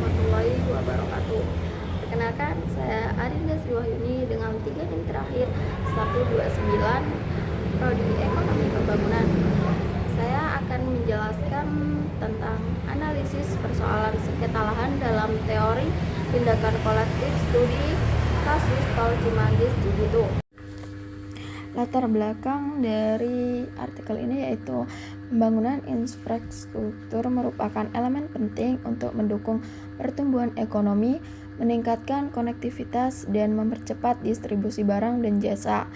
warahmatullahi wabarakatuh. Perkenalkan, saya Arinda Sriwahyuni dengan 3 NIM terakhir 129 Prodi Ekonomi Pembangunan. Saya akan menjelaskan tentang analisis persoalan sengketa lahan dalam teori tindakan kolektif studi kasus Tol Cimanggis Cibitung. Latar belakang dari artikel ini yaitu pembangunan infrastruktur merupakan elemen penting untuk mendukung pertumbuhan ekonomi, meningkatkan konektivitas, dan mempercepat distribusi barang dan jasa.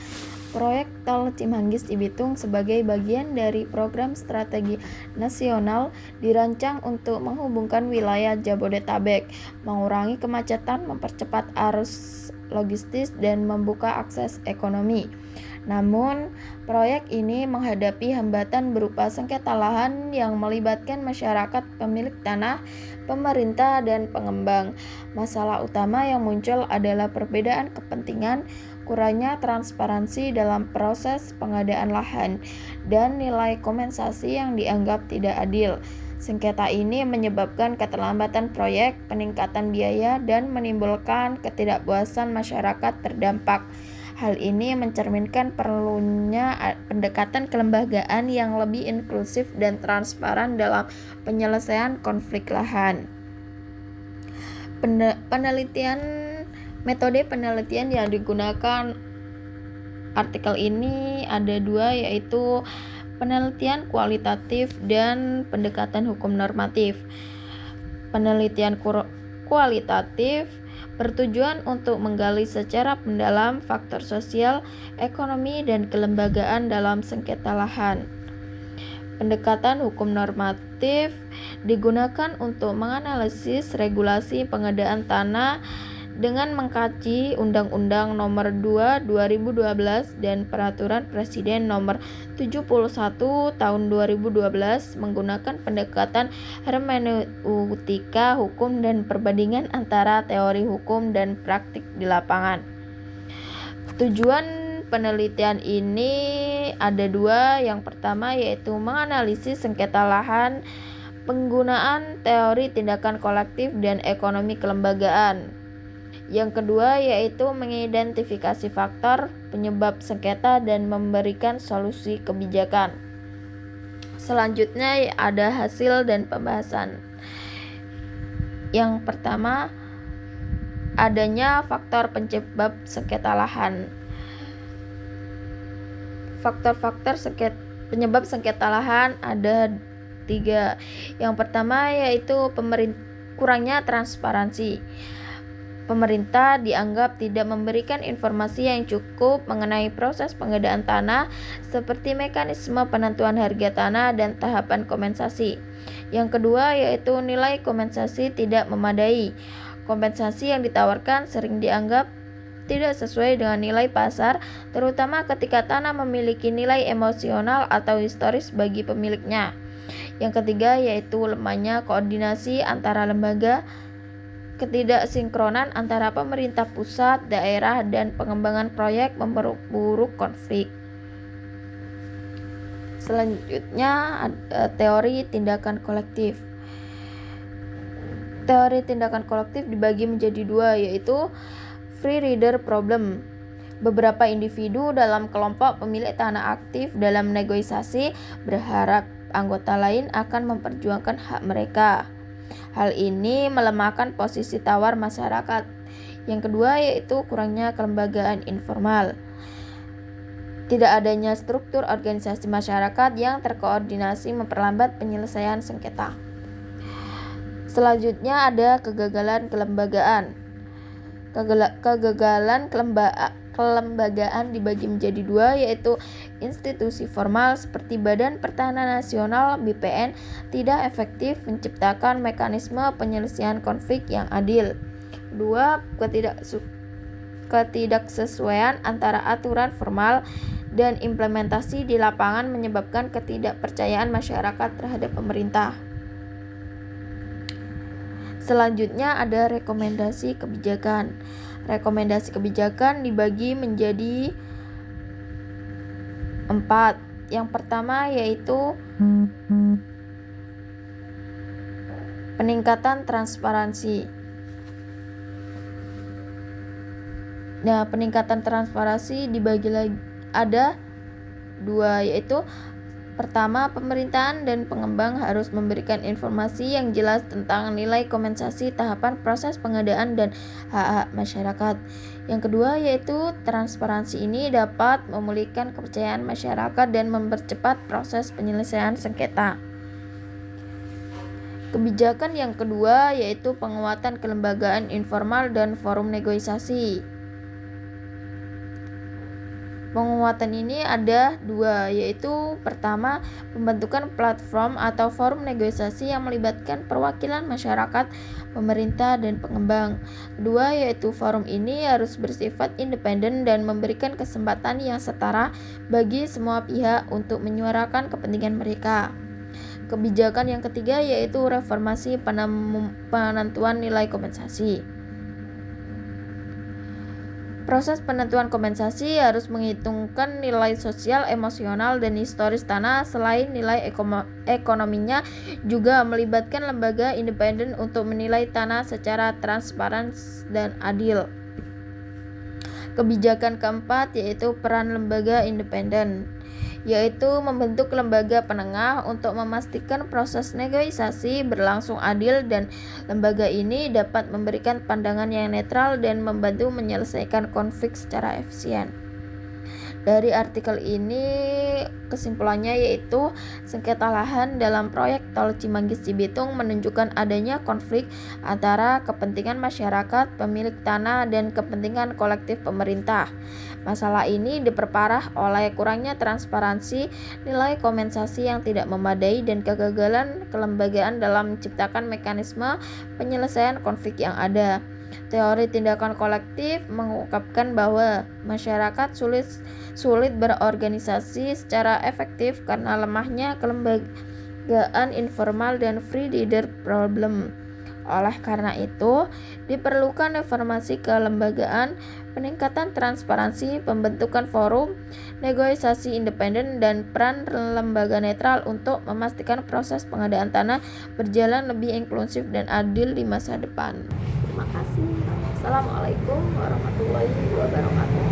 Proyek Tol Cimanggis Cibitung sebagai bagian dari program strategi nasional dirancang untuk menghubungkan wilayah Jabodetabek, mengurangi kemacetan, mempercepat arus logistis, dan membuka akses ekonomi. Namun, proyek ini menghadapi hambatan berupa sengketa lahan yang melibatkan masyarakat pemilik tanah, pemerintah, dan pengembang. Masalah utama yang muncul adalah perbedaan kepentingan, kurangnya transparansi dalam proses pengadaan lahan, dan nilai kompensasi yang dianggap tidak adil. Sengketa ini menyebabkan keterlambatan proyek, peningkatan biaya, dan menimbulkan ketidakpuasan masyarakat terdampak. Hal ini mencerminkan perlunya pendekatan kelembagaan yang lebih inklusif dan transparan dalam penyelesaian konflik lahan. Metode penelitian yang digunakan artikel ini ada dua, yaitu penelitian kualitatif dan pendekatan hukum normatif. Penelitian kualitatif bertujuan untuk menggali secara mendalam faktor sosial, ekonomi, dan kelembagaan dalam sengketa lahan. Pendekatan hukum normatif digunakan untuk menganalisis regulasi pengadaan tanah dengan mengkaji Undang-Undang Nomor 2 2012 dan Peraturan Presiden Nomor 71 Tahun 2012 menggunakan pendekatan hermeneutika hukum dan perbandingan antara teori hukum dan praktik di lapangan. Tujuan penelitian ini ada dua. Yang pertama yaitu menganalisis sengketa lahan, penggunaan teori tindakan kolektif dan ekonomi kelembagaan. Yang kedua yaitu mengidentifikasi faktor penyebab sengketa dan memberikan solusi kebijakan. Selanjutnya ada hasil dan pembahasan. Yang pertama, adanya faktor penyebab sengketa lahan. Faktor-faktor penyebab sengketa lahan ada 3. Yang pertama yaitu kurangnya transparansi. Pemerintah dianggap tidak memberikan informasi yang cukup mengenai proses pengadaan tanah, seperti mekanisme penentuan harga tanah dan tahapan kompensasi. Yang kedua yaitu nilai kompensasi tidak memadai. Kompensasi yang ditawarkan sering dianggap tidak sesuai dengan nilai pasar, terutama ketika tanah memiliki nilai emosional atau historis bagi pemiliknya. Yang ketiga yaitu lemahnya koordinasi antara lembaga, ketidaksinkronan antara pemerintah pusat, daerah, dan pengembangan proyek memperburuk konflik. Selanjutnya ada teori tindakan kolektif. Teori tindakan kolektif dibagi menjadi dua, yaitu free rider problem. Beberapa individu dalam kelompok pemilik tanah aktif dalam negosiasi berharap anggota lain akan memperjuangkan hak mereka. Hal ini melemahkan posisi tawar masyarakat. Yang kedua yaitu kurangnya kelembagaan informal. Tidak adanya struktur organisasi masyarakat yang terkoordinasi memperlambat penyelesaian sengketa. Selanjutnya ada kegagalan kelembagaan. Kegagalan kelembagaan dibagi menjadi dua, yaitu institusi formal seperti Badan Pertahanan Nasional (BPN) tidak efektif menciptakan mekanisme penyelesaian konflik yang adil. Kedua, ketidaksesuaian antara aturan formal dan implementasi di lapangan menyebabkan ketidakpercayaan masyarakat terhadap pemerintah. Selanjutnya ada rekomendasi kebijakan. Rekomendasi kebijakan dibagi menjadi 4. Yang pertama yaitu Peningkatan transparansi. Nah, peningkatan transparansi dibagi lagi ada dua, yaitu pertama, pemerintahan dan pengembang harus memberikan informasi yang jelas tentang nilai kompensasi, tahapan proses pengadaan, dan hak-hak masyarakat. Yang kedua, yaitu transparansi ini dapat memulihkan kepercayaan masyarakat dan mempercepat proses penyelesaian sengketa. Kebijakan yang kedua yaitu penguatan kelembagaan informal dan forum negosiasi. Penguatan ini ada dua, yaitu pertama, pembentukan platform atau forum negosiasi yang melibatkan perwakilan masyarakat, pemerintah, dan pengembang. Kedua, yaitu forum ini harus bersifat independen dan memberikan kesempatan yang setara bagi semua pihak untuk menyuarakan kepentingan mereka. Kebijakan yang ketiga yaitu reformasi penentuan nilai kompensasi. Proses penentuan kompensasi harus menghitungkan nilai sosial, emosional, dan historis tanah. Selain nilai ekonominya, juga melibatkan lembaga independen untuk menilai tanah secara transparan dan adil. Kebijakan keempat yaitu peran lembaga independen, yaitu membentuk lembaga penengah untuk memastikan proses negosiasi berlangsung adil, dan lembaga ini dapat memberikan pandangan yang netral dan membantu menyelesaikan konflik secara efisien. Dari artikel ini kesimpulannya yaitu sengketa lahan dalam proyek Tol Cimanggis-Cibitung menunjukkan adanya konflik antara kepentingan masyarakat, pemilik tanah, dan kepentingan kolektif pemerintah. Masalah ini diperparah oleh kurangnya transparansi, nilai kompensasi yang tidak memadai, dan kegagalan kelembagaan dalam menciptakan mekanisme penyelesaian konflik yang ada. Teori tindakan kolektif mengungkapkan bahwa masyarakat sulit berorganisasi secara efektif karena lemahnya kelembagaan informal dan free rider problem. Oleh karena itu, diperlukan reformasi kelembagaan, peningkatan transparansi, pembentukan forum, negosiasi independen, dan peran lembaga netral untuk memastikan proses pengadaan tanah berjalan lebih inklusif dan adil di masa depan. Terima kasih. Assalamualaikum warahmatullahi wabarakatuh.